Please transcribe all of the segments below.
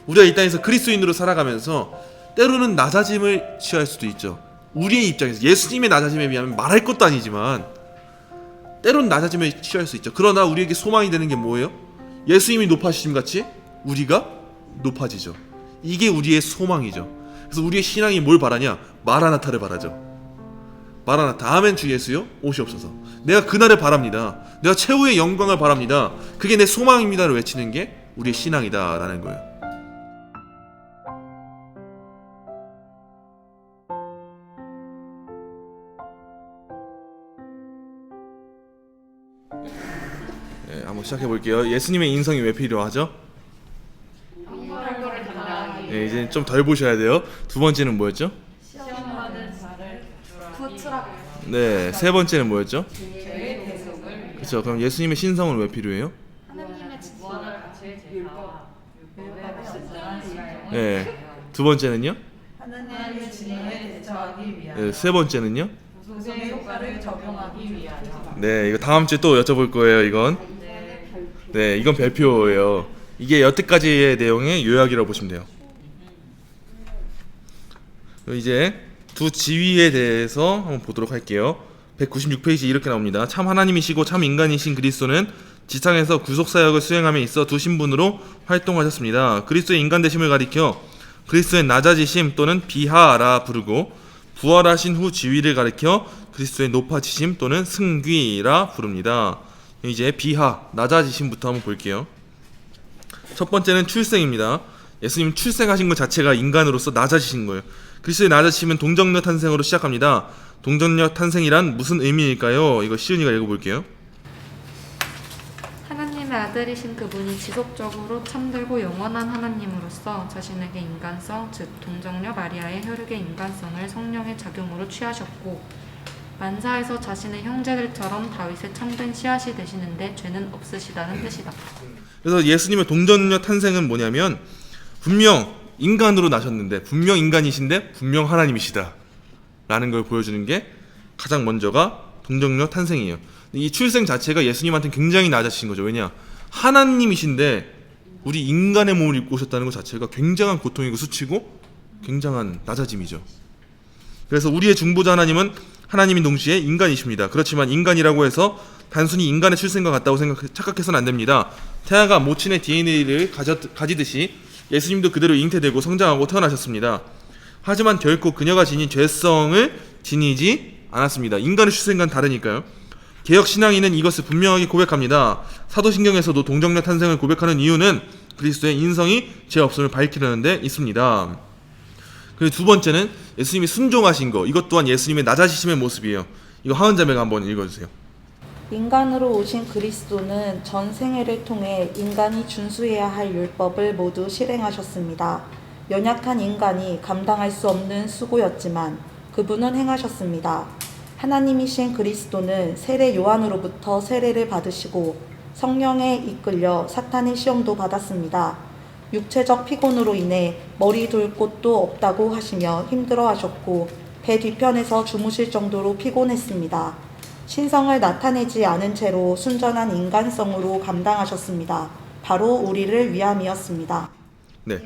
우리가 이 땅에서 그리스도인으로 살아가면서 때로는 낮아짐을 취할 수도 있죠. 우리의 입장에서 예수님의 낮아짐에 비하면 말할 것도 아니지만 때로는 낮아짐을 취할 수 있죠. 그러나 우리에게 소망이 되는 게 뭐예요? 예수님이 높아지심 같이 우리가 높아지죠. 이게 우리의 소망이죠. 그래서 우리의 신앙이 뭘 바라냐? 마라나타를 바라죠. 마라나타, 아멘 주 예수여 오시옵소서. 내가 그날을 바랍니다. 내가 최후의 영광을 바랍니다. 그게 내 소망입니다를 외치는 게 우리의 신앙이다 라는 거예요. 네, 한번 시작해 볼게요. 예수님의 인성이 왜 필요하죠? 네, 이제 좀 덜 보셔야 돼요. 두 번째는 뭐였죠? 네, 세 번째는 뭐였죠? 그렇죠. 그럼 예수님의 신성은 왜 필요해요? 네, 두 번째는요? 하나님의 진노에 대처하기 위하여. 네, 세 번째는요? 도성의 효과를 적용하기 위하여. 네, 이거 다음 주에 또 여쭤볼 거예요. 이건 네, 이건 별표예요. 이게 여태까지의 내용의 요약이라고 보시면 돼요. 이제 두 지위에 대해서 한번 보도록 할게요. 196페이지 이렇게 나옵니다. 참 하나님이시고 참 인간이신 그리스도는 지상에서 구속사역을 수행함에 있어 두 신분으로 활동하셨습니다. 그리스도의 인간 되심을 가리켜 그리스도의 낮아지심 또는 비하라 부르고, 부활하신 후 지위를 가리켜 그리스도의 높아지심 또는 승귀라 부릅니다. 이제 비하, 낮아지심부터 한번 볼게요. 첫 번째는 출생입니다. 예수님 출생하신 것 자체가 인간으로서 낮아지신 거예요. 그리스도의 낮아지심은 동정녀 탄생으로 시작합니다. 동정녀 탄생이란 무슨 의미일까요? 이거 시은이가 읽어볼게요. 하나님의 아들이신 그분이 지속적으로 참되고 영원한 하나님으로서 자신에게 인간성, 즉 동정녀 마리아의 혈육의 인간성을 성령의 작용으로 취하셨고, 만사에서 자신의 형제들처럼 다윗의 참된 씨앗이 되시는데 죄는 없으시다는 뜻이다. 그래서 예수님의 동정녀 탄생은 뭐냐면, 분명 인간으로 나셨는데 분명 인간이신데 분명 하나님이시다 라는 걸 보여주는 게 가장 먼저가 동정녀 탄생이에요. 이 출생 자체가 예수님한테는 굉장히 낮아지신 거죠. 왜냐? 하나님이신데 우리 인간의 몸을 입고 오셨다는 것 자체가 굉장한 고통이고 수치고 굉장한 낮아짐이죠. 그래서 우리의 중보자 하나님은 하나님인 동시에 인간이십니다. 그렇지만 인간이라고 해서 단순히 인간의 출생과 같다고 착각해서는 안 됩니다. 태아가 모친의 DNA를 가지듯이 예수님도 그대로 잉태되고 성장하고 태어나셨습니다. 하지만 결코 그녀가 지닌 죄성을 지니지 않았습니다. 인간의 출생과는 다르니까요. 개혁신앙인은 이것을 분명하게 고백합니다. 사도신경에서도 동정녀 탄생을 고백하는 이유는 그리스도의 인성이 죄 없음을 밝히려는 데 있습니다. 그리고 두 번째는 예수님이 순종하신 거, 이것 또한 예수님의 낮아지심의 모습이에요. 이거 하은자매가 한번 읽어주세요. 인간으로 오신 그리스도는 전 생애를 통해 인간이 준수해야 할 율법을 모두 실행하셨습니다. 연약한 인간이 감당할 수 없는 수고였지만 그분은 행하셨습니다. 하나님이신 그리스도는 세례 요한으로부터 세례를 받으시고 성령에 이끌려 사탄의 시험도 받았습니다. 육체적 피곤으로 인해 머리 둘 곳도 없다고 하시며 힘들어하셨고 배 뒤편에서 주무실 정도로 피곤했습니다. 신성을 나타내지 않은 채로 순전한 인간성으로 감당하셨습니다. 바로 우리를 위함이었습니다. 네,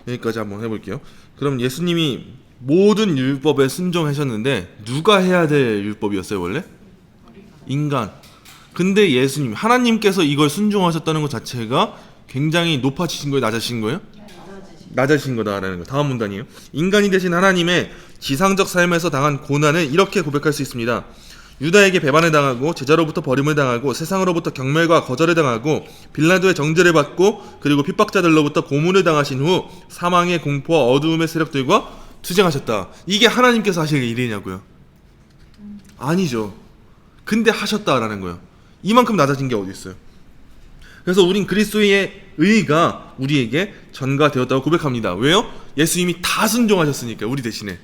여기까지 한번 해볼게요. 그럼 예수님이 모든 율법에 순종하셨는데 누가 해야 될 율법이었어요 원래? 인간. 근데 예수님, 하나님께서 이걸 순종하셨다는 것 자체가 굉장히 높아지신 거예요? 낮아지신 거예요? 낮아지신 거다라는 거. 다음 문단이에요. 인간이 되신 하나님의 지상적 삶에서 당한 고난을 이렇게 고백할 수 있습니다. 유다에게 배반을 당하고 제자로부터 버림을 당하고 세상으로부터 경멸과 거절을 당하고 빌라도의 정죄를 받고 그리고 핍박자들로부터 고문을 당하신 후 사망의 공포와 어두움의 세력들과 투쟁하셨다. 이게 하나님께서 하실 일이냐고요? 아니죠. 근데 하셨다라는 거예요. 이만큼 낮아진 게 어디 있어요? 그래서 우린 그리스도의 의가 우리에게 전가되었다고 고백합니다. 왜요? 예수님이 다 순종하셨으니까, 우리 대신에.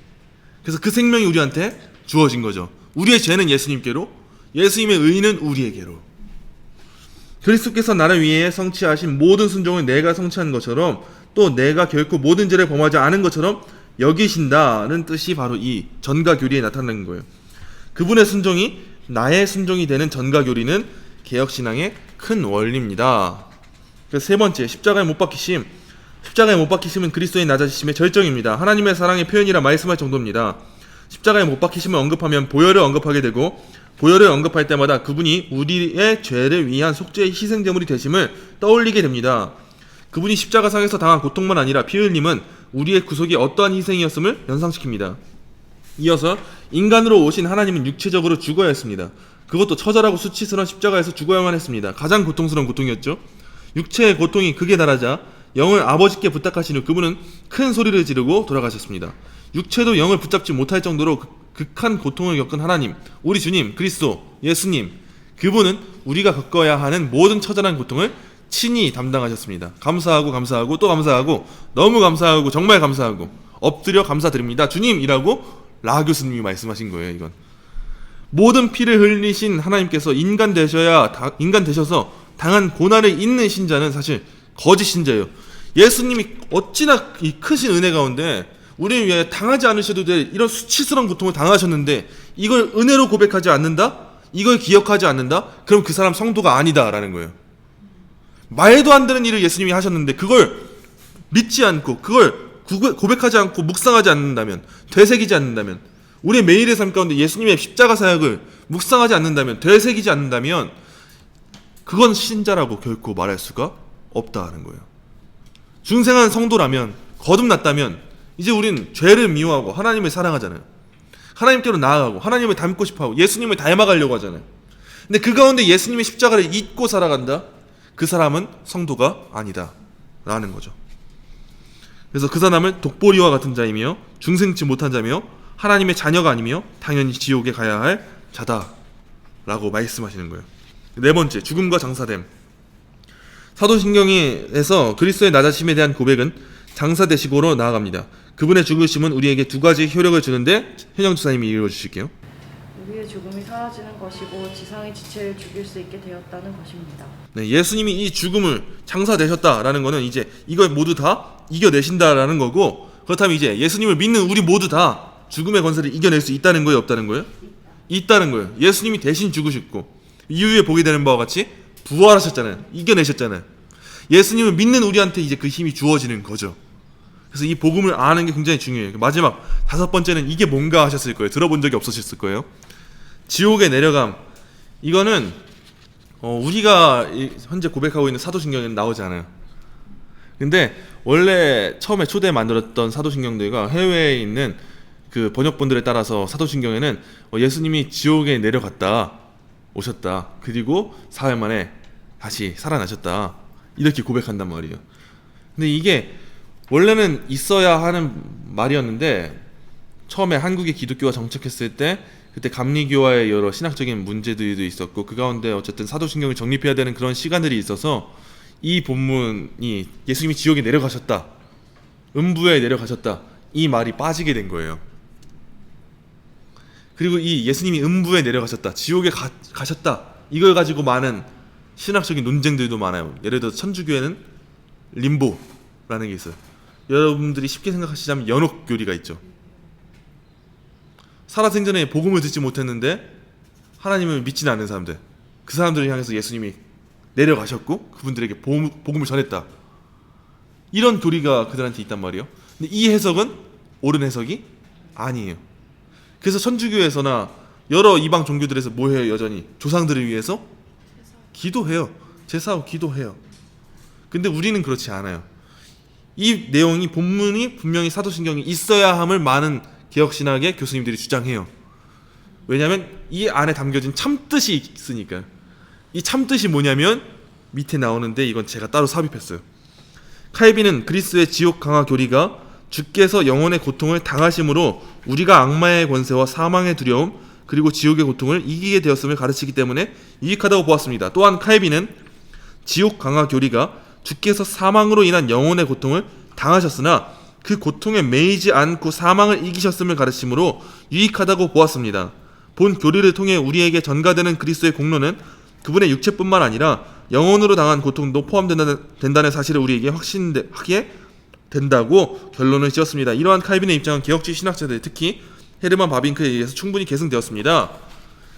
그래서 그 생명이 우리한테 주어진 거죠. 우리의 죄는 예수님께로, 예수님의 의는 우리에게로. 그리스도께서 나를 위해 성취하신 모든 순종을 내가 성취한 것처럼 또 내가 결코 모든 죄를 범하지 않은 것처럼 여기신다는 뜻이 바로 이 전가교리에 나타나는 거예요. 그분의 순종이 나의 순종이 되는 전가교리는 개혁신앙의 큰 원리입니다. 그래서 세 번째, 십자가에 못 박히심. 십자가에 못 박히심은 그리스도의 낮아지심의 절정입니다. 하나님의 사랑의 표현이라 말씀할 정도입니다. 십자가에 못 박히심을 언급하면 보혈을 언급하게 되고 보혈을 언급할 때마다 그분이 우리의 죄를 위한 속죄의 희생제물이 되심을 떠올리게 됩니다. 그분이 십자가상에서 당한 고통만 아니라 피 흘림은 우리의 구속이 어떠한 희생이었음을 연상시킵니다. 이어서 인간으로 오신 하나님은 육체적으로 죽어야 했습니다. 그것도 처절하고 수치스러운 십자가에서 죽어야만 했습니다. 가장 고통스러운 고통이었죠. 육체의 고통이 극에 달하자 영을 아버지께 부탁하신 후 그분은 큰 소리를 지르고 돌아가셨습니다. 육체도 영을 붙잡지 못할 정도로 극한 고통을 겪은 하나님, 우리 주님, 그리스도, 예수님, 그분은 우리가 겪어야 하는 모든 처절한 고통을 친히 담당하셨습니다. 감사하고 또 감사하고 너무 감사하고 정말 감사하고 엎드려 감사드립니다. 주님이라고 라 교수님이 말씀하신 거예요. 이건 모든 피를 흘리신 하나님께서 인간 되셔서 당한 고난을 잊는 신자는 사실 거짓 신자예요. 예수님이 어찌나 이 크신 은혜 가운데 우리를 위해 당하지 않으셔도 될 이런 수치스러운 고통을 당하셨는데 이걸 은혜로 고백하지 않는다? 이걸 기억하지 않는다? 그럼 그 사람 성도가 아니다라는 거예요. 말도 안 되는 일을 예수님이 하셨는데 그걸 믿지 않고 그걸 고백하지 않고 묵상하지 않는다면, 되새기지 않는다면, 우리의 매일의 삶 가운데 예수님의 십자가 사역을 묵상하지 않는다면, 되새기지 않는다면 그건 신자라고 결코 말할 수가 없다는 거예요. 중생한 성도라면, 거듭났다면 이제 우린 죄를 미워하고 하나님을 사랑하잖아요. 하나님께로 나아가고 하나님을 닮고 싶어하고 예수님을 닮아가려고 하잖아요. 근데 그 가운데 예수님의 십자가를 잊고 살아간다? 그 사람은 성도가 아니다 라는 거죠. 그래서 그 사람을 독보리와 같은 자이며 중생치 못한 자며 하나님의 자녀가 아니며 당연히 지옥에 가야 할 자다 라고 말씀하시는 거예요. 네 번째, 죽음과 장사됨. 사도신경에서 그리스도의 낮아심에 대한 고백은 장사되시고로 나아갑니다. 그분의 죽으심은 우리에게 두 가지 효력을 주는데 현영 주사님이 읽어주실게요. 우리의 죽음이 사라지는 것이고 지상의 지체를 죽일 수 있게 되었다는 것입니다. 네, 예수님이 이 죽음을 장사되셨다라는 것은 이제 이걸 모두 다 이겨내신다라는 거고, 그렇다면 이제 예수님을 믿는 우리 모두 다 죽음의 권세를 이겨낼 수 있다는 거예요, 없다는 거예요? 있다는 거예요. 예수님이 대신 죽으셨고 이후에 보게 되는 바와 같이 부활하셨잖아요. 이겨내셨잖아요. 예수님을 믿는 우리한테 이제 그 힘이 주어지는 거죠. 그래서 이 복음을 아는 게 굉장히 중요해요. 마지막 다섯 번째는 이게 뭔가 하셨을 거예요. 들어본 적이 없으셨을 거예요. 지옥의 내려감. 이거는 우리가 현재 고백하고 있는 사도신경에는 나오지 않아요. 근데 원래 처음에 초대 만들었던 사도신경들과 해외에 있는 그 번역본들에 따라서 사도신경에는 예수님이 지옥에 내려갔다, 오셨다, 그리고 사흘 만에 다시 살아나셨다, 이렇게 고백한단 말이에요. 근데 이게 원래는 있어야 하는 말이었는데 처음에 한국에 기독교가 정착했을 때 그때 감리교와의 여러 신학적인 문제들도 있었고 그 가운데 어쨌든 사도신경을 정립해야 되는 그런 시간들이 있어서 이 본문이 예수님이 지옥에 내려가셨다, 음부에 내려가셨다, 이 말이 빠지게 된 거예요. 그리고 이 예수님이 음부에 내려가셨다, 지옥에 가셨다, 이걸 가지고 많은 신학적인 논쟁들도 많아요. 예를 들어서 천주교에는 림보라는 게 있어요. 여러분들이 쉽게 생각하시자면 연옥교리가 있죠. 살아생전에 복음을 듣지 못했는데 하나님을 믿지는 않는 사람들, 그 사람들을 향해서 예수님이 내려가셨고 그분들에게 복음을 전했다, 이런 교리가 그들한테 있단 말이에요. 근데 이 해석은 옳은 해석이 아니에요. 그래서 천주교에서나 여러 이방 종교들에서 뭐 해요? 여전히 조상들을 위해서 기도해요. 제사하고 기도해요. 근데 우리는 그렇지 않아요. 이 내용이, 본문이 분명히 사도신경이 있어야 함을 많은 개혁신학의 교수님들이 주장해요. 왜냐하면 이 안에 담겨진 참뜻이 있으니까요. 이 참뜻이 뭐냐면 밑에 나오는데 이건 제가 따로 삽입했어요. 칼빈은 그리스도의 지옥 강화 교리가 주께서 영혼의 고통을 당하심으로 우리가 악마의 권세와 사망의 두려움 그리고 지옥의 고통을 이기게 되었음을 가르치기 때문에 유익하다고 보았습니다. 또한 칼빈은 지옥 강화 교리가 주께서 사망으로 인한 영혼의 고통을 당하셨으나 그 고통에 매이지 않고 사망을 이기셨음을 가르치므로 유익하다고 보았습니다. 본 교리를 통해 우리에게 전가되는 그리스도의 공로는 그분의 육체뿐만 아니라 영혼으로 당한 고통도 포함된다는 사실을 우리에게 확신하게 된다고 결론을 지었습니다. 이러한 칼빈의 입장은 개혁주의 신학자들, 특히 헤르만 바빙크에 의해서 충분히 계승되었습니다.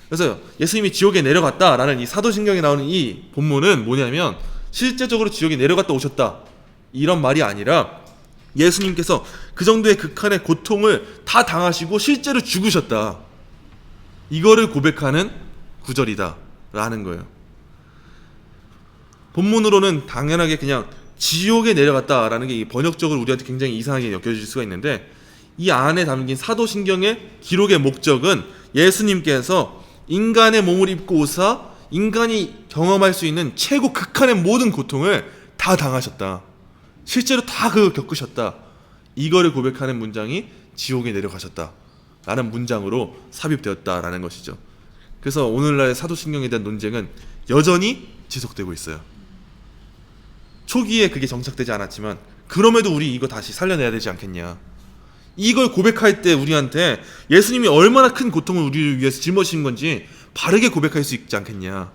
그래서 예수님이 지옥에 내려갔다라는 이 사도신경에 나오는 이 본문은 뭐냐면 실제적으로 지옥에 내려갔다 오셨다, 이런 말이 아니라 예수님께서 그 정도의 극한의 고통을 다 당하시고 실제로 죽으셨다. 이거를 고백하는 구절이다 라는 거예요. 본문으로는 당연하게 그냥 지옥에 내려갔다라는 게 번역적으로 우리한테 굉장히 이상하게 여겨질 수가 있는데, 이 안에 담긴 사도신경의 기록의 목적은 예수님께서 인간의 몸을 입고 오사 인간이 경험할 수 있는 최고 극한의 모든 고통을 다 당하셨다. 실제로 다 그거 겪으셨다. 이거를 고백하는 문장이 지옥에 내려가셨다 라는 문장으로 삽입되었다라는 것이죠. 그래서 오늘날의 사도신경에 대한 논쟁은 여전히 지속되고 있어요. 초기에 그게 정착되지 않았지만 그럼에도 우리 이거 다시 살려내야 되지 않겠냐. 이걸 고백할 때 우리한테 예수님이 얼마나 큰 고통을 우리를 위해서 짊어지신 건지 바르게 고백할 수 있지 않겠냐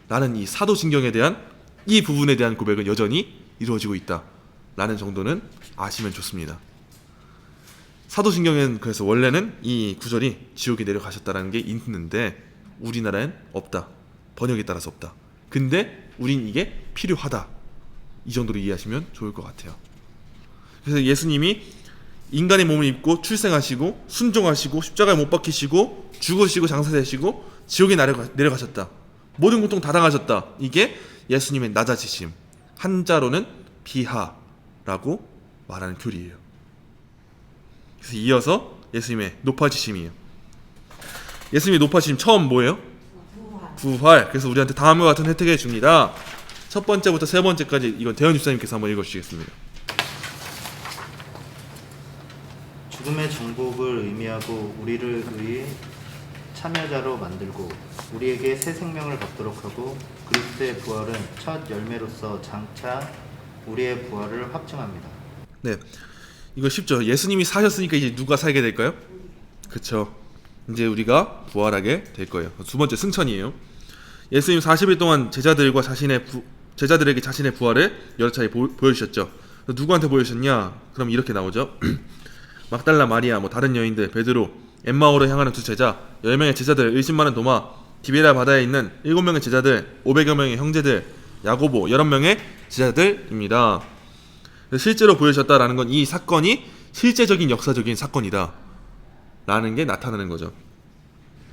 라는 이 사도신경에 대한 이 부분에 대한 고백은 여전히 이루어지고 있다 라는 정도는 아시면 좋습니다. 사도신경에는 그래서 원래는 이 구절이 지옥에 내려가셨다라는 게 있는데 우리나라엔 없다. 번역에 따라서 없다. 근데 우린 이게 필요하다. 이 정도로 이해하시면 좋을 것 같아요. 그래서 예수님이 인간의 몸을 입고 출생하시고 순종하시고 십자가에 못 박히시고 죽으시고 장사되시고 지옥에 내려가셨다. 모든 고통 다 당하셨다. 이게 예수님의 낮아지심, 한자로는 비하라고 말하는 교리예요. 그래서 이어서 예수님의 높아지심이에요. 예수님의 높아지심 처음 뭐예요? 부활. 그래서 우리한테 다음과 같은 혜택을 줍니다. 첫 번째부터 세 번째까지 이건 대현 집사님께서 한번 읽어주시겠습니다. 죽음의 정복을 의미하고 우리를 의해 참여자로 만들고 우리에게 새 생명을 받도록 하고 그리스도의 부활은 첫 열매로서 장차 우리의 부활을 확증합니다. 네, 이거 쉽죠. 예수님이 사셨으니까 이제 누가 살게 될까요? 그쵸. 이제 우리가 부활하게 될 거예요. 두 번째 승천이에요. 예수님 40일 동안 제자들에게 자신의 부활을 여러 차례 보여주셨죠. 누구한테 보여주셨냐? 그럼 이렇게 나오죠. 막달라 마리아, 다른 여인들, 베드로, 엠마오로 향하는 두 제자, 10명의 제자들, 의심 많은 도마, 디베라 바다에 있는 7명의 제자들, 500여 명의 형제들, 야고보, 11명의 제자들입니다. 실제로 보여주셨다라는 건 이 사건이 실제적인 역사적인 사건이다 라는 게 나타나는 거죠.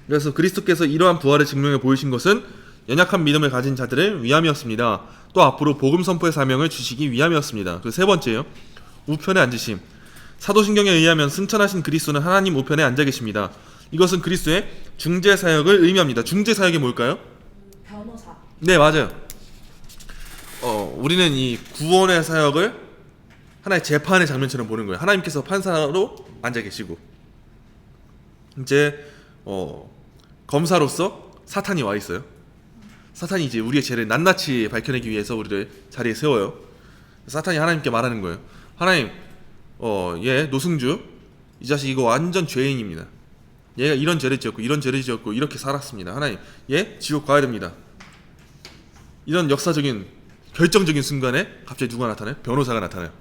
그래서 그리스도께서 이러한 부활을 증명해 보이신 것은 연약한 믿음을 가진 자들을 위함이었습니다. 또 앞으로 복음 선포의 사명을 주시기 위함이었습니다. 그리고 세 번째요, 우편에 앉으심. 사도신경에 의하면 승천하신 그리스도는 하나님 우편에 앉아 계십니다. 이것은 그리스도의 중재사역을 의미합니다. 중재사역이 뭘까요? 변호사. 네, 맞아요. 우리는 이 구원의 사역을 하나의 재판의 장면처럼 보는 거예요. 하나님께서 판사로 앉아 계시고 이제 검사로서 사탄이 와 있어요. 사탄이 이제 우리의 죄를 낱낱이 밝혀내기 위해서 우리를 자리에 세워요. 사탄이 하나님께 말하는 거예요. 하나님, 얘 노승주, 이 자식 이거 완전 죄인입니다. 얘가 이런 죄를 지었고 이런 죄를 지었고 이렇게 살았습니다. 하나님, 얘 지옥 가야 됩니다. 이런 역사적인 결정적인 순간에 갑자기 누가 나타나요? 변호사가 나타나요.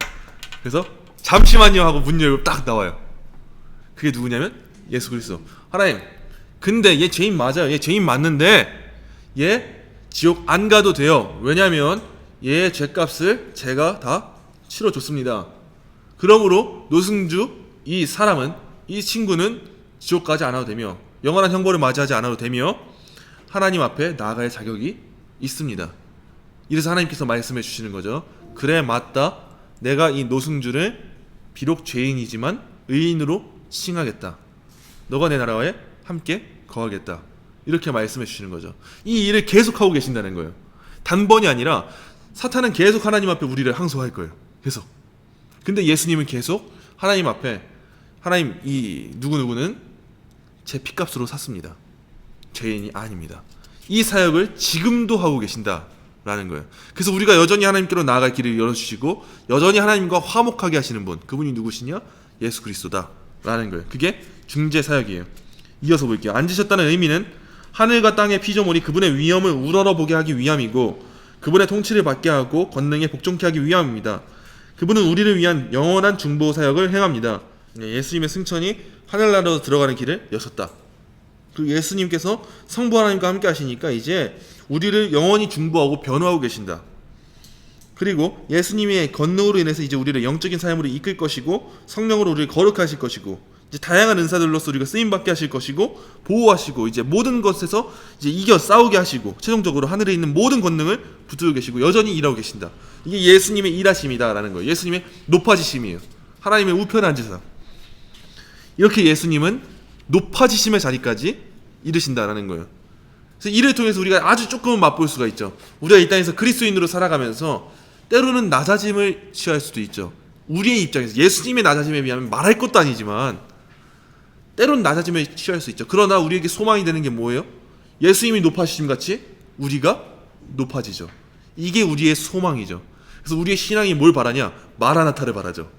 그래서 잠시만요 하고 문 열고 딱 나와요. 그게 누구냐면 예수 그리스도. 하나님, 근데 얘 죄인 맞아요. 얘 죄인 맞는데 얘 지옥 안 가도 돼요. 왜냐면 얘의 죄값을 제가 다 치러줬습니다. 그러므로 노승주 이 사람은, 이 친구는 지옥 가지 않아도 되며 영원한 형벌을 맞이하지 않아도 되며 하나님 앞에 나아갈 자격이 있습니다. 이래서 하나님께서 말씀해 주시는 거죠. 그래, 맞다. 내가 이 노승주를 비록 죄인이지만 의인으로 칭하겠다. 너가 내 나라에 함께 거하겠다. 이렇게 말씀해 주시는 거죠. 이 일을 계속하고 계신다는 거예요. 단번이 아니라 사탄은 계속 하나님 앞에 우리를 항소할 거예요. 계속. 근데 예수님은 계속 하나님 앞에, 하나님, 이 누구누구는 제 피값으로 샀습니다. 죄인이 아닙니다. 이 사역을 지금도 하고 계신다라는 거예요. 그래서 우리가 여전히 하나님께로 나아갈 길을 열어주시고 여전히 하나님과 화목하게 하시는 분, 그분이 누구시냐? 예수 그리스도다라는 거예요. 그게 중재 사역이에요. 이어서 볼게요. 앉으셨다는 의미는 하늘과 땅의 피조물이 그분의 위엄을 우러러보게 하기 위함이고 그분의 통치를 받게 하고 권능에 복종케 하기 위함입니다. 그분은 우리를 위한 영원한 중보 사역을 행합니다. 예수님의 승천이 하늘나라로 들어가는 길을 여셨다. 그 예수님께서 성부 하나님과 함께 하시니까 이제 우리를 영원히 중보하고 변호하고 계신다. 그리고 예수님의 권능으로 인해서 이제 우리를 영적인 삶으로 이끌 것이고 성령으로 우리를 거룩하실 것이고 이제 다양한 은사들로서 우리가 쓰임 받게 하실 것이고 보호하시고 이제 모든 것에서 이제 이겨 싸우게 하시고 최종적으로 하늘에 있는 모든 권능을 붙들고 계시고 여전히 일하고 계신다. 이게 예수님의 일하심이다라는 거예요. 예수님의 높아지심이에요. 하나님의 우편에 앉으사 이렇게 예수님은 높아지심의 자리까지 이르신다라는 거예요. 그래서 이를 통해서 우리가 아주 조금은 맛볼 수가 있죠. 우리가 이 땅에서 그리스도인으로 살아가면서 때로는 낮아짐을 취할 수도 있죠. 우리의 입장에서 예수님의 낮아짐에 비하면 말할 것도 아니지만 때로는 낮아짐을 취할 수 있죠. 그러나 우리에게 소망이 되는 게 뭐예요? 예수님이 높아지심 같이 우리가 높아지죠. 이게 우리의 소망이죠. 그래서 우리의 신앙이 뭘 바라냐? 마라나타를 바라죠.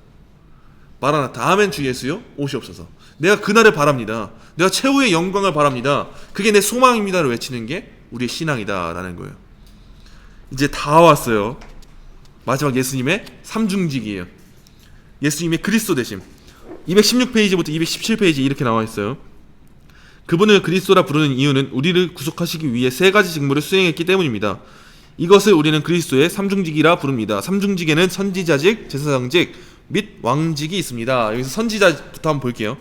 마라나타, 아멘 주 예수여 오시옵소서. 내가 그날을 바랍니다. 내가 최후의 영광을 바랍니다. 그게 내 소망입니다를 외치는 게 우리의 신앙이다라는 거예요. 이제 다 왔어요. 마지막 예수님의 삼중직이에요. 예수님의 그리스도 되심. 216페이지부터 217페이지 이렇게 나와 있어요. 그분을 그리스도라 부르는 이유는 우리를 구속하시기 위해 세 가지 직무를 수행했기 때문입니다. 이것을 우리는 그리스도의 삼중직이라 부릅니다. 삼중직에는 선지자직, 제사장직 및 왕직이 있습니다. 여기서 선지자부터 한번 볼게요.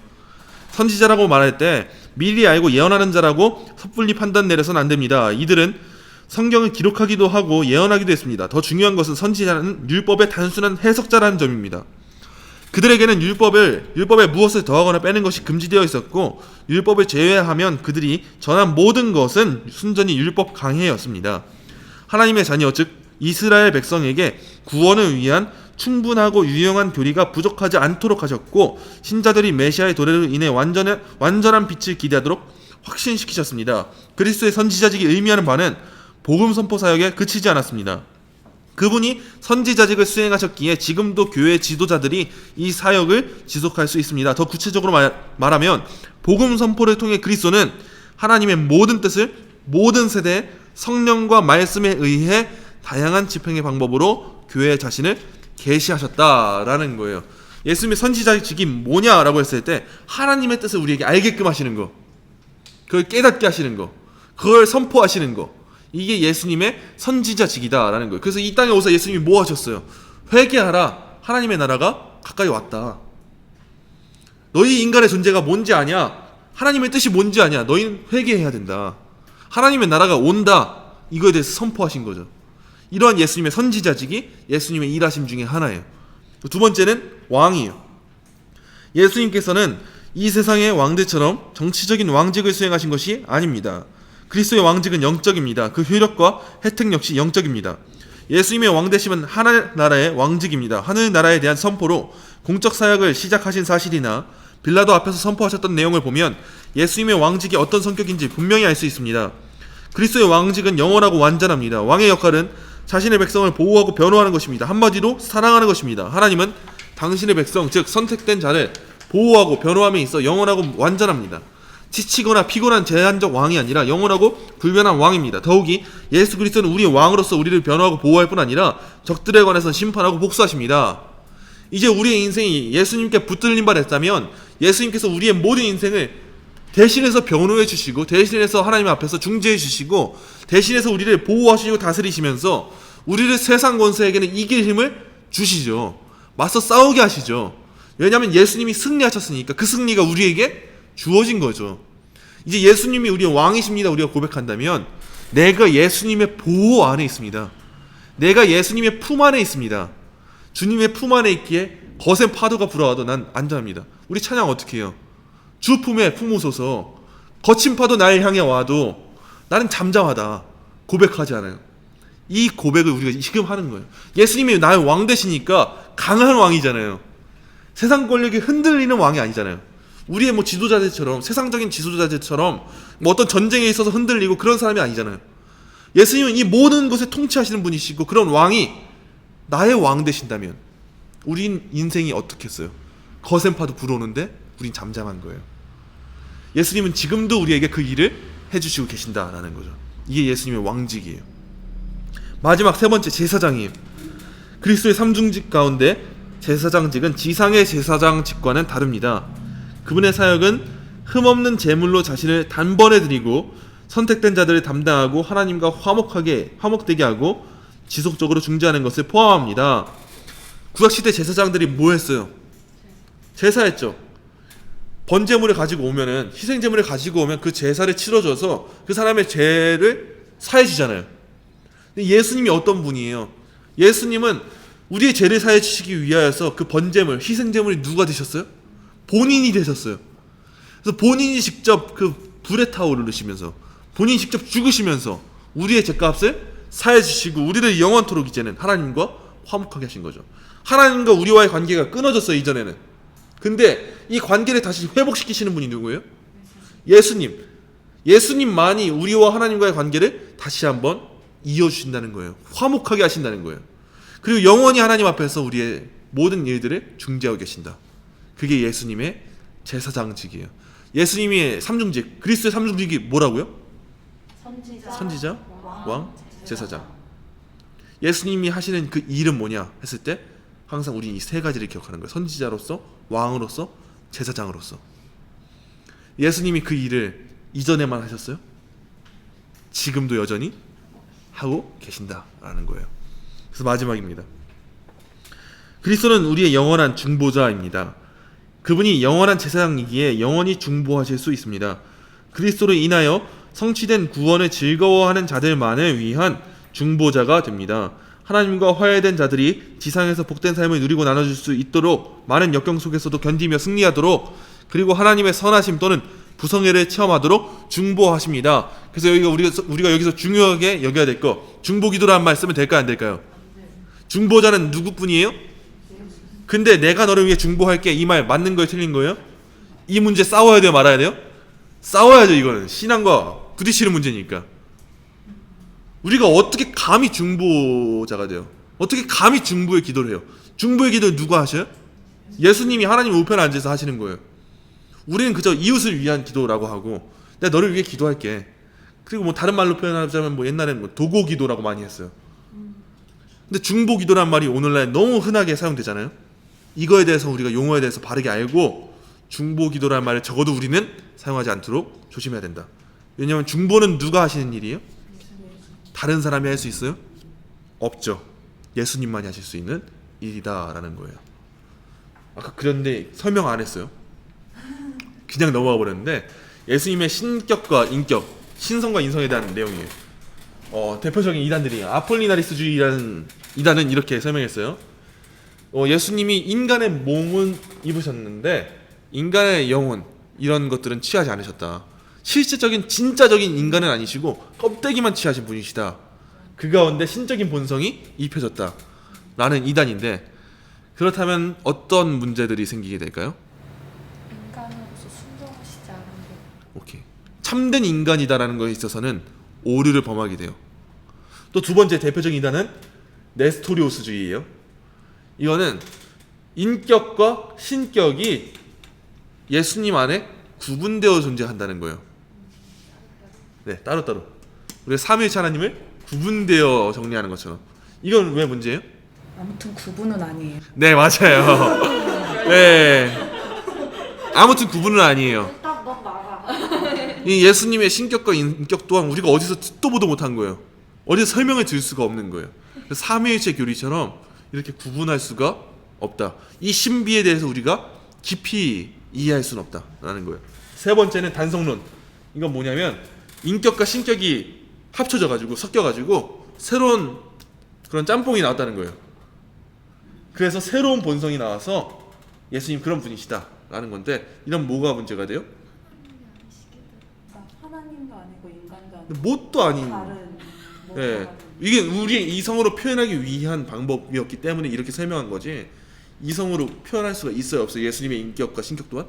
선지자라고 말할 때 미리 알고 예언하는 자라고 섣불리 판단 내려서는 안 됩니다. 이들은 성경을 기록하기도 하고 예언하기도 했습니다. 더 중요한 것은 선지자는 율법의 단순한 해석자라는 점입니다. 그들에게는 율법에 무엇을 더하거나 빼는 것이 금지되어 있었고 율법을 제외하면 그들이 전한 모든 것은 순전히 율법 강해였습니다. 하나님의 자녀 즉 이스라엘 백성에게 구원을 위한 충분하고 유용한 교리가 부족하지 않도록 하셨고 신자들이 메시아의 도래로 인해 완전한 빛을 기대하도록 확신시키셨습니다. 그리스도의 선지자직이 의미하는 바는 복음 선포 사역에 그치지 않았습니다. 그분이 선지자직을 수행하셨기에 지금도 교회 지도자들이 이 사역을 지속할 수 있습니다. 더 구체적으로 말하면 복음 선포를 통해 그리스도는 하나님의 모든 뜻을 모든 세대에 성령과 말씀에 의해 다양한 집행의 방법으로 교회 자신을 계시하셨다라는 거예요. 예수님의 선지자직이 뭐냐라고 했을 때 하나님의 뜻을 우리에게 알게끔 하시는 거, 그걸 깨닫게 하시는 거, 그걸 선포하시는 거, 이게 예수님의 선지자직이다라는 거예요. 그래서 이 땅에 오셔서 예수님이 뭐 하셨어요? 회개하라, 하나님의 나라가 가까이 왔다. 너희 인간의 존재가 뭔지 아냐? 하나님의 뜻이 뭔지 아냐? 너희는 회개해야 된다. 하나님의 나라가 온다. 이거에 대해서 선포하신 거죠. 이러한 예수님의 선지자직이 예수님의 일하심 중에 하나예요. 두 번째는 왕이에요. 예수님께서는 이 세상의 왕들처럼 정치적인 왕직을 수행하신 것이 아닙니다. 그리스도의 왕직은 영적입니다. 그 효력과 혜택 역시 영적입니다. 예수님의 왕되심은 하늘나라의 왕직입니다. 하늘나라에 대한 선포로 공적 사역을 시작하신 사실이나 빌라도 앞에서 선포하셨던 내용을 보면 예수님의 왕직이 어떤 성격인지 분명히 알 수 있습니다. 그리스도의 왕직은 영원하고 완전합니다. 왕의 역할은 자신의 백성을 보호하고 변호하는 것입니다. 한마디로 사랑하는 것입니다. 하나님은 당신의 백성, 즉 선택된 자를 보호하고 변호함에 있어 영원하고 완전합니다. 지치거나 피곤한 제한적 왕이 아니라 영원하고 불변한 왕입니다. 더욱이 예수 그리스도는 우리의 왕으로서 우리를 변호하고 보호할 뿐 아니라 적들에 관해서 심판하고 복수하십니다. 이제 우리의 인생이 예수님께 붙들림 바 됐다면 예수님께서 우리의 모든 인생을 대신해서 변호해 주시고 대신해서 하나님 앞에서 중재해 주시고 대신해서 우리를 보호하시고 다스리시면서 우리를 세상 권세에게는 이길 힘을 주시죠. 맞서 싸우게 하시죠. 왜냐하면 예수님이 승리하셨으니까 그 승리가 우리에게 주어진 거죠. 이제 예수님이 우리의 왕이십니다. 우리가 고백한다면 내가 예수님의 보호 안에 있습니다. 내가 예수님의 품 안에 있습니다. 주님의 품 안에 있기에 거센 파도가 불어와도 난 안전합니다. 우리 찬양 어떻게 해요? 주 품에 품으소서. 거친 파도 날 향해 와도 나는 잠잠하다 고백하지 않아요. 이 고백을 우리가 지금 하는 거예요. 예수님이 나의 왕 되시니까 강한 왕이잖아요. 세상 권력이 흔들리는 왕이 아니잖아요. 우리의 뭐 지도자들처럼 세상적인 지도자들처럼 뭐 어떤 전쟁에 있어서 흔들리고 그런 사람이 아니잖아요. 예수님은 이 모든 것을 통치하시는 분이시고 그런 왕이 나의 왕 되신다면 우린 인생이 어떻겠어요? 거센 파도 불어오는데 우린 잠잠한 거예요. 예수님은 지금도 우리에게 그 일을 해주시고 계신다라는 거죠. 이게 예수님의 왕직이에요. 마지막 세 번째 제사장이에요. 그리스도의 삼중직 가운데 제사장직은 지상의 제사장직과는 다릅니다. 그분의 사역은 흠없는 제물로 자신을 단번에 드리고 선택된 자들을 담당하고 하나님과 화목되게 하고 지속적으로 중재하는 것을 포함합니다. 구약시대 제사장들이 뭐 했어요? 제사했죠. 번제물을 가지고 오면은, 희생제물을 가지고 오면 그 제사를 치러줘서 그 사람의 죄를 사해주잖아요. 근데 예수님이 어떤 분이에요? 예수님은 우리의 죄를 사해주시기 위하여서 그 번제물, 희생제물이 누가 되셨어요? 본인이 되셨어요. 그래서 본인이 직접 그 불에 타오르시면서, 본인이 직접 죽으시면서 우리의 죄값을 사해주시고 우리를 영원토록 이제는 하나님과 화목하게 하신 거죠. 하나님과 우리와의 관계가 끊어졌어요, 이전에는. 근데 이 관계를 다시 회복시키시는 분이 누구예요? 예수님. 예수님만이 우리와 하나님과의 관계를 다시 한번 이어주신다는 거예요. 화목하게 하신다는 거예요. 그리고 영원히 하나님 앞에서 우리의 모든 일들을 중재하고 계신다. 그게 예수님의 제사장직이에요. 예수님의 삼중직, 그리스도의 삼중직이 뭐라고요? 선지자, 왕, 제사장. 예수님이 하시는 그 일은 뭐냐 했을 때 항상 우리 이 세 가지를 기억하는 거예요. 선지자로서, 왕으로서, 제사장으로서. 예수님이 그 일을 이전에만 하셨어요? 지금도 여전히 하고 계신다라는 거예요. 그래서 마지막입니다. 그리스도는 우리의 영원한 중보자입니다. 그분이 영원한 제사장이기에 영원히 중보하실 수 있습니다. 그리스도로 인하여 성취된 구원을 즐거워하는 자들만을 위한 중보자가 됩니다. 하나님과 화해된 자들이 지상에서 복된 삶을 누리고 나눠줄 수 있도록 많은 역경 속에서도 견디며 승리하도록, 그리고 하나님의 선하심 또는 부성애를 체험하도록 중보하십니다. 그래서 우리가 여기서 중요하게 여겨야 될 거, 중보기도라는 말 쓰면 될까요, 안 될까요? 중보자는 누구뿐이에요? 근데 내가 너를 위해 중보할게, 이 말 맞는 거예요, 틀린 거예요? 이 문제 싸워야 돼요, 말아야 돼요? 싸워야죠. 이거는 신앙과 부딪히는 문제니까. 우리가 어떻게 감히 중보자가 돼요? 어떻게 감히 중보의 기도를 해요? 중보의 기도를 누가 하셔요? 예수님이 하나님 우편에 앉아서 하시는 거예요. 우리는 그저 이웃을 위한 기도라고 하고, 내가 너를 위해 기도할게. 그리고 뭐 다른 말로 표현하자면 뭐 옛날에는 뭐 도고 기도라고 많이 했어요. 근데 중보 기도란 말이 오늘날 너무 흔하게 사용되잖아요. 이거에 대해서 우리가 용어에 대해서 바르게 알고 중보 기도란 말을 적어도 우리는 사용하지 않도록 조심해야 된다. 왜냐하면 중보는 누가 하시는 일이에요? 다른 사람이 할 수 있어요? 없죠. 예수님만이 하실 수 있는 일이다라는 거예요. 아까 그런데 설명 안 했어요. 그냥 넘어가 버렸는데, 예수님의 신격과 인격, 신성과 인성에 대한 내용이에요. 대표적인 이단들이 아폴리나리스주의라는 이단은 이렇게 설명했어요. 예수님이 인간의 몸은 입으셨는데 인간의 영혼, 이런 것들은 취하지 않으셨다. 실질적인 진짜적인 인간은 아니시고 껍데기만 취하신 분이시다. 그 가운데 신적인 본성이 입혀졌다 라는 이단인데, 그렇다면 어떤 문제들이 생기게 될까요? 인간으로서 순종하시지 않은 것. 오케이. 참된 인간이다라는 것에 있어서는 오류를 범하게 돼요. 또 두 번째 대표적인 이단은 네스토리오스주의예요. 이거는 인격과 신격이 예수님 안에 구분되어 존재한다는 거예요. 네, 따로따로. 우리가 삼위일체 하나님을 구분되어 정리하는 것처럼. 이건 왜 문제예요? 아무튼 구분은 아니에요. 네, 맞아요. 네. 아무튼 구분은 아니에요. 넌 나가. 이 예수님의 신격과 인격 또한 우리가 어디서 듣도 보도 못한 거예요. 어디서 설명을 들 수가 없는 거예요. 삼위일체 교리처럼 이렇게 구분할 수가 없다. 이 신비에 대해서 우리가 깊이 이해할 수는 없다라는 거예요. 세 번째는 단성론. 이건 뭐냐면 인격과 신격이 합쳐져 가지고 섞여 가지고 새로운 그런 짬뽕이 나왔다는 거예요. 그래서 새로운 본성이 나와서 예수님 그런 분이시다라는 건데, 이런 뭐가 문제가 돼요? 하나님도 아니고 인간도 아니고 뭣도 아닌. 다른 예. 이게 우리의 이성으로 표현하기 위한 방법이었기 때문에 이렇게 설명한 거지, 이성으로 표현할 수가 있어요, 없어요? 예수님의 인격과 신격 또한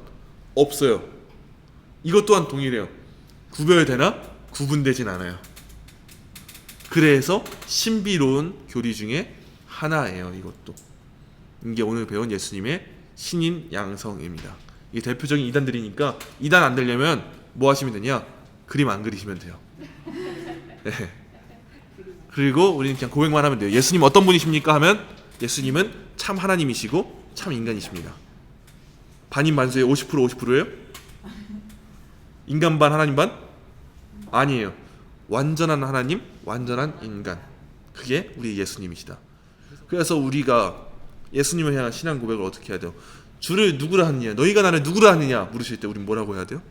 없어요. 이것 또한 동일해요. 구별되나 구분되진 않아요. 그래서 신비로운 교리 중에 하나예요. 이것도 이게 오늘 배운 예수님의 신인 양성입니다. 이게 대표적인 이단들이니까 이단 안 되려면 뭐 하시면 되냐? 그림 안 그리시면 돼요. 네. 그리고 우리는 그냥 고백만 하면 돼요. 예수님 어떤 분이십니까? 하면 예수님은 참 하나님이시고 참 인간이십니다. 반인 반수의 50% 50%예요? 인간 반 하나님 반? 아니에요. 완전한 하나님, 완전한 인간. 그게 우리 예수님이시다. 그래서 우리가 예수님을 향한 신앙 고백을 어떻게 해야 돼요? 주를 누구라 하느냐, 너희가 나를 누구라 하느냐 물으실 때 우린 뭐라고 해야 돼요?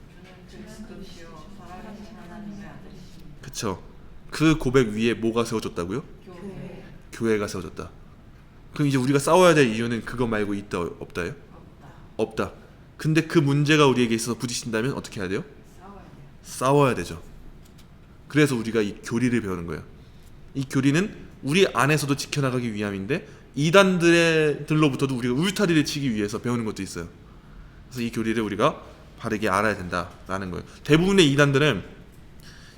그리스도시요 살아계신 하나님의 아들이시니 그쵸. 그 고백 위에 뭐가 세워졌다고요? 교회 교회가 세워졌다. 그럼 이제 우리가 싸워야 될 이유는 그거 말고 있다 없다요? 없다. 근데 그 문제가 우리에게 있어서 부딪힌다면 어떻게 해야 돼요? 싸워야 되죠. 그래서 우리가 이 교리를 배우는 거예요. 이 교리는 우리 안에서도 지켜나가기 위함인데 이단들로부터도 우리가 울타리를 치기 위해서 배우는 것도 있어요. 그래서 이 교리를 우리가 바르게 알아야 된다라는 거예요. 대부분의 이단들은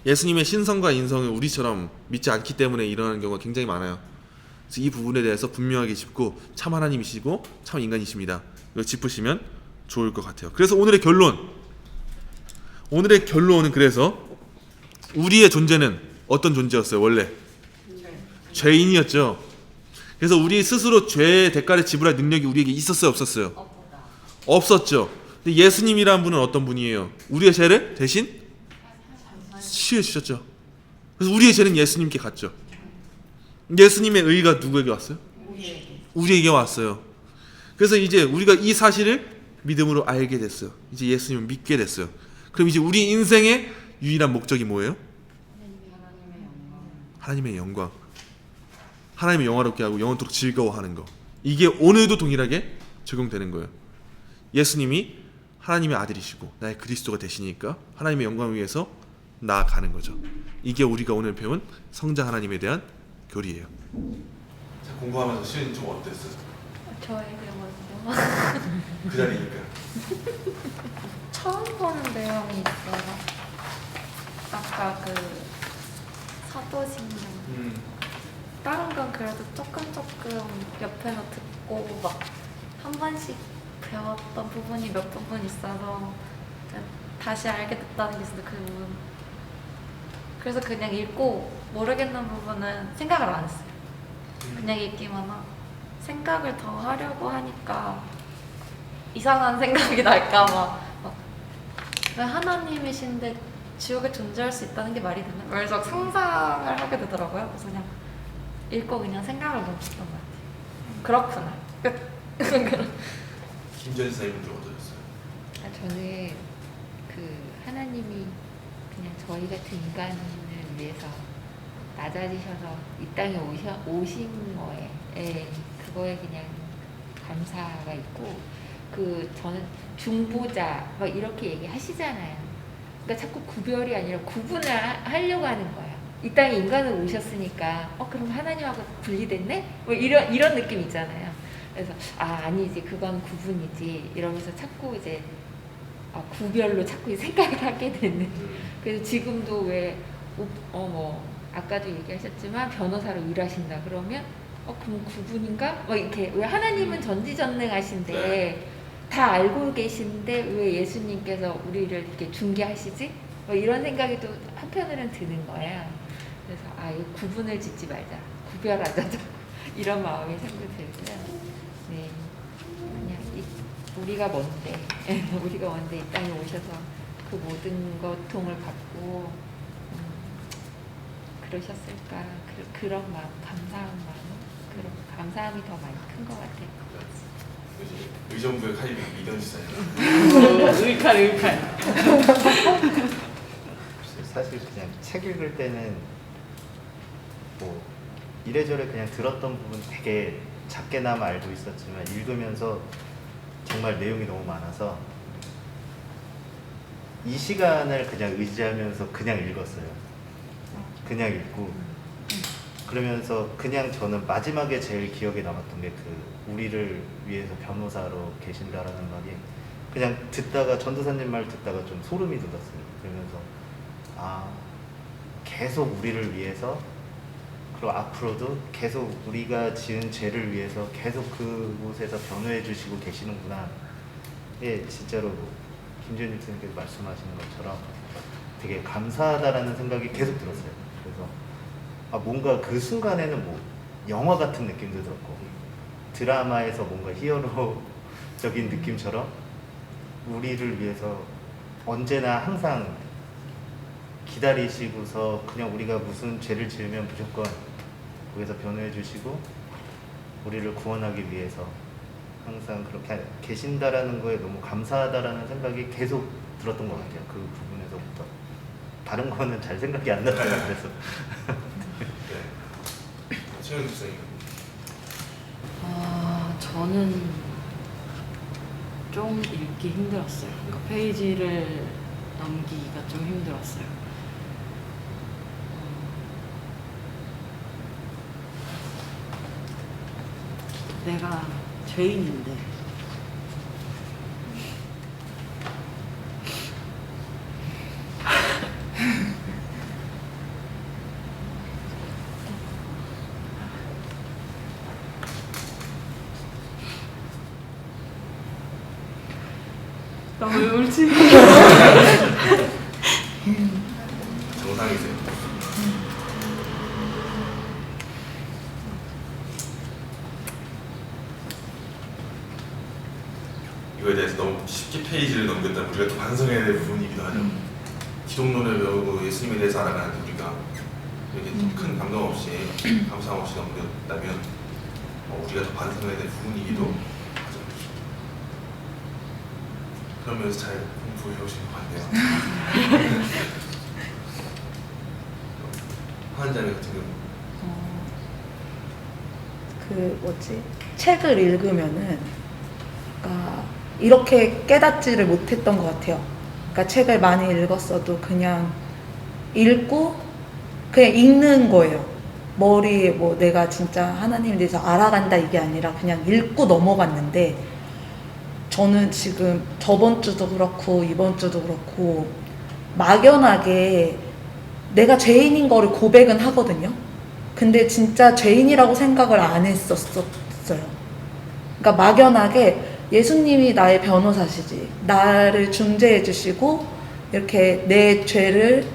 예수님의 신성과 인성을 우리처럼 믿지 않기 때문에 일어나는 경우가 굉장히 많아요. 그래서 이 부분에 대해서 분명하게 짚고 참 하나님이시고 참 인간이십니다. 이걸 짚으시면 좋을 것 같아요. 그래서 오늘의 결론은 그래서 우리의 존재는 어떤 존재였어요? 원래 죄인이었죠. 그래서 우리 스스로 죄의 대가를 지불할 능력이 우리에게 있었어요? 없었어요? 없었죠. 근데 예수님이라는 분은 어떤 분이에요? 우리의 죄를 대신 치유해 주셨죠. 그래서 우리의 죄는 예수님께 갔죠. 예수님의 의가 누구에게 왔어요? 우리에게 왔어요. 그래서 이제 우리가 이 사실을 믿음으로 알게 됐어요. 이제 예수님을 믿게 됐어요. 그럼 이제 우리 인생의 유일한 목적이 뭐예요? 하나님의 영광. 하나님의 영화롭게 하고 영원토록 즐거워하는 거. 이게 오늘도 동일하게 적용되는 거예요. 예수님이 하나님의 아들이시고 나의 그리스도가 되시니까 하나님의 영광을 위해서 나아가는 거죠. 이게 우리가 오늘 배운 성자 하나님에 대한 교리예요. 자, 공부하면서 시은이 좀 어땠어요? 저에게 먼저 그 자리니까. 처음 보는 내용이 있어요. 아까 그 사도신경. 다른 건 그래도 조금 옆에서 듣고 막 한 번씩 배웠던 부분이 몇 부분 있어서 다시 알게 됐다는 게 있어요. 그 부분. 그래서 그냥 읽고 모르겠는 부분은 생각을 안 했어요. 그냥 읽기만 하고 생각을 더 하려고 하니까 이상한 생각이 날까 막 왜 하나님이신데 지옥에 존재할 수 있다는 게 말이 되나? 그래서 상상을 하게 되더라고요. 그래서 그냥 읽고 그냥 생각을 멈췄던 것 같아요. 그렇구나. 끝. 김전희 사님은 좀 어떠셨어요? 저는 그 하나님이 그냥 저희 같은 인간을 위해서 낮아지셔서 이 땅에 오신 거에 그거에 그냥 감사가 있고 그 저는 중보자 막 이렇게 얘기하시잖아요. 그러니까 자꾸 구별이 아니라 구분을 하려고 하는 거예요. 이 땅에 인간으로 오셨으니까 그럼 하나님하고 분리됐네? 뭐 이런 느낌 있잖아요. 그래서 아니지 그건 구분이지 이러면서 자꾸 이제 구별로 자꾸 생각을 하게 되는. 그래서 지금도 뭐 아까도 얘기하셨지만 변호사로 일하신다 그러면 그럼 구분인가? 뭐 이렇게 왜 하나님은 전지전능하신데 다 알고 계신데 왜 예수님께서 우리를 이렇게 중개하시지? 뭐 이런 생각이 또 한편으로는 드는 거예요. 그래서 이 구분을 짓지 말자, 구별하자 이런 마음이 자꾸 들고요. 네, 그냥 우리가 뭔데, 우리가 뭔데 이 땅에 오셔서 그 모든 고통을 받고 그러셨을까? 그런 마음, 감사한 마음, 그런 감사함이 더 많이 큰 것 같아요. 의정부의 칼이 이던시사예요. 의칼 사실 그냥 책 읽을 때는 뭐 이래저래 그냥 들었던 부분 되게 작게나마 알고 있었지만 읽으면서 정말 내용이 너무 많아서 이 시간을 그냥 의지하면서 그냥 읽었어요. 그냥 읽고 그러면서 그냥 저는 마지막에 제일 기억에 남았던 게 그 우리를 위해서 변호사로 계신다라는 말이 그냥 듣다가 전도사님 말 듣다가 좀 소름이 돋았어요. 그러면서 계속 우리를 위해서 그리고 앞으로도 계속 우리가 지은 죄를 위해서 계속 그곳에서 변호해 주시고 계시는구나. 예, 진짜로 김재현 선생님께서 말씀하시는 것처럼 되게 감사하다라는 생각이 계속 들었어요. 그래서 뭔가 그 순간에는 뭐 영화 같은 느낌도 들었고 드라마에서 뭔가 히어로적인 느낌처럼 우리를 위해서 언제나 항상 기다리시고서 그냥 우리가 무슨 죄를 지으면 무조건 거기서 변호해 주시고 우리를 구원하기 위해서 항상 그렇게 계신다라는 거에 너무 감사하다라는 생각이 계속 들었던 것 같아요. 그 부분에서부터. 다른 거는 잘 생각이 안 났어요. 그래서 최현 목사님. 저는 좀 읽기 힘들었어요. 그러니까 페이지를 넘기기가 좀 힘들었어요. 내가 죄인인데 나 왜 울지? 정상이세요. 이거에 대해서 너무 쉽게 페이지를 넘겼다면 우리가 또 반성해야 될 부분이기도 하죠. 기독론을 배우고 예수님에 대해서 알아가는 우리가 이렇게 큰 감동 없이 감상 없이 넘겼다면 우리가 더 반성해야 될 부분이기도 하죠. 그러면서 잘 공부해 오신 것 같네요. 환자님 같은 경우 그 뭐지? 책을 읽으면은 그러니까 이렇게 깨닫지를 못했던 것 같아요. 그러니까 책을 많이 읽었어도 그냥 읽고 그냥 읽는 거예요. 머리에 뭐 내가 진짜 하나님에 대해서 알아간다 이게 아니라 그냥 읽고 넘어갔는데 저는 지금 저번 주도 그렇고 이번 주도 그렇고 막연하게 내가 죄인인 거를 고백은 하거든요. 근데 진짜 죄인이라고 생각을 안 했었어요. 그러니까 막연하게 예수님이 나의 변호사시지, 나를 중재해 주시고 이렇게 내 죄를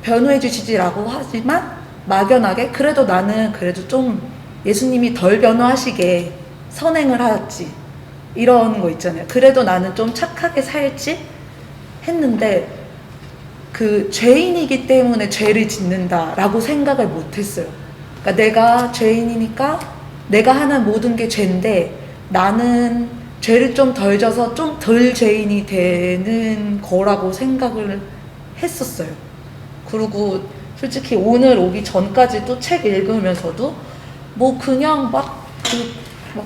변호해 주시지라고 하지만 막연하게 그래도 나는 그래도 좀 예수님이 덜 변호하시게 선행을 하지 이런 거 있잖아요. 그래도 나는 좀 착하게 살지 했는데 그 죄인이기 때문에 죄를 짓는다라고 생각을 못했어요. 그러니까 내가 죄인이니까 내가 하는 모든 게 죄인데 나는 죄를 좀 덜 져서 좀 덜 죄인이 되는 거라고 생각을 했었어요. 그리고 솔직히 오늘 오기 전까지도 책 읽으면서도 뭐 그냥 막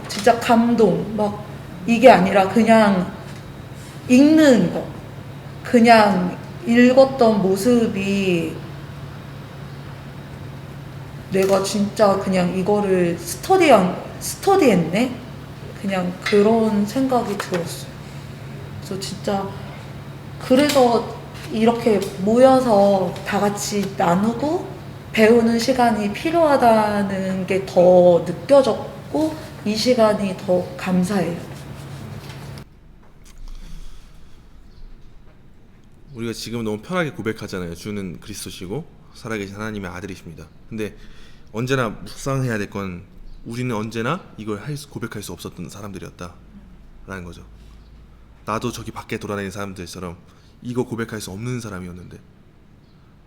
진짜 감동 막 이게 아니라 그냥 읽는 거, 그냥 읽었던 모습이 내가 진짜 그냥 이거를 스터디했네? 그냥 그런 생각이 들었어요. 그래서 진짜 그래서 이렇게 모여서 다 같이 나누고 배우는 시간이 필요하다는 게 더 느껴졌고 이 시간이 더 감사해요. 우리가 지금 너무 편하게 고백하잖아요. 주는 그리스도시고 살아계신 하나님의 아들이십니다. 근데 언제나 묵상해야 될 건 우리는 언제나 이걸 고백할 수 없었던 사람들이었다 라는 거죠. 나도 저기 밖에 돌아다니는 사람들처럼 이거 고백할 수 없는 사람이었는데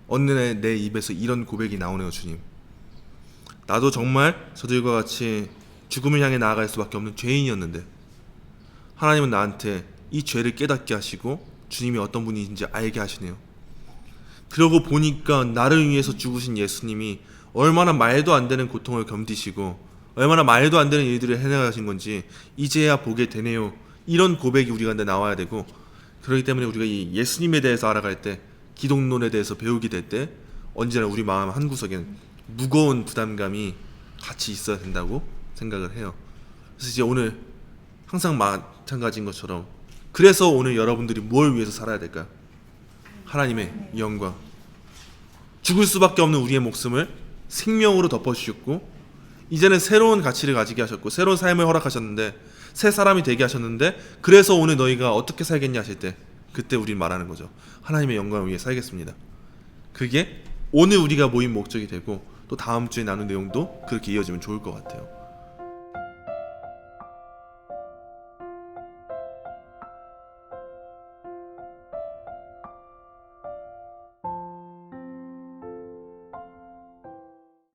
어느 날 내 입에서 이런 고백이 나오네요. 주님, 나도 정말 저들과 같이 죽음을 향해 나아갈 수밖에 없는 죄인이었는데 하나님은 나한테 이 죄를 깨닫게 하시고 주님이 어떤 분인지 알게 하시네요. 그러고 보니까 나를 위해서 죽으신 예수님이 얼마나 말도 안 되는 고통을 견디시고 얼마나 말도 안 되는 일들을 해내가신 건지 이제야 보게 되네요. 이런 고백이 우리가 나와야 되고, 그렇기 때문에 우리가 이 예수님에 대해서 알아갈 때, 기독론에 대해서 배우게 될 때 언제나 우리 마음 한구석엔 무거운 부담감이 같이 있어야 된다고 생각을 해요. 그래서 이제 오늘 항상 마찬가지인 것처럼, 그래서 오늘 여러분들이 뭘 위해서 살아야 될까요? 하나님의 영광. 죽을 수밖에 없는 우리의 목숨을 생명으로 덮어주셨고 이제는 새로운 가치를 가지게 하셨고 새로운 삶을 허락하셨는데 새 사람이 되게 하셨는데, 그래서 오늘 너희가 어떻게 살겠냐 하실 때 그때 우린 말하는 거죠. 하나님의 영광을 위해 살겠습니다. 그게 오늘 우리가 모인 목적이 되고 또 다음 주에 나눈 내용도 그렇게 이어지면 좋을 것 같아요.